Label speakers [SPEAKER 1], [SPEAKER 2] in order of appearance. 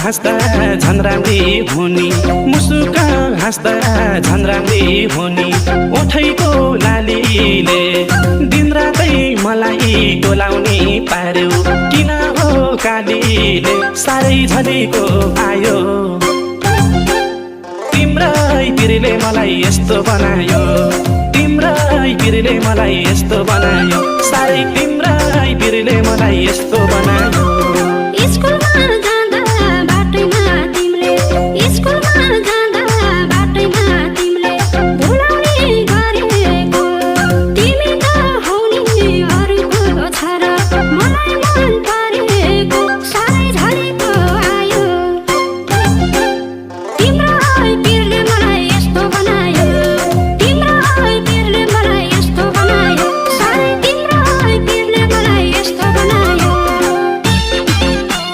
[SPEAKER 1] हाँस्दा झन्द्राङ्गी हुनी मुसुक हाँस्दा झन्द्राङ्गी हुनी ओठैको लालीले दिनरातै मलाई डोलाउने पार्यो किन हो कालीले साह्रै झलेको आयो तिम्रै पिरले मलाई यस्तो बनायो तिम्रै पिरले मलाई यस्तो बनायो साह्रै तिम्रै पिरले मलाई यस्तो बनायो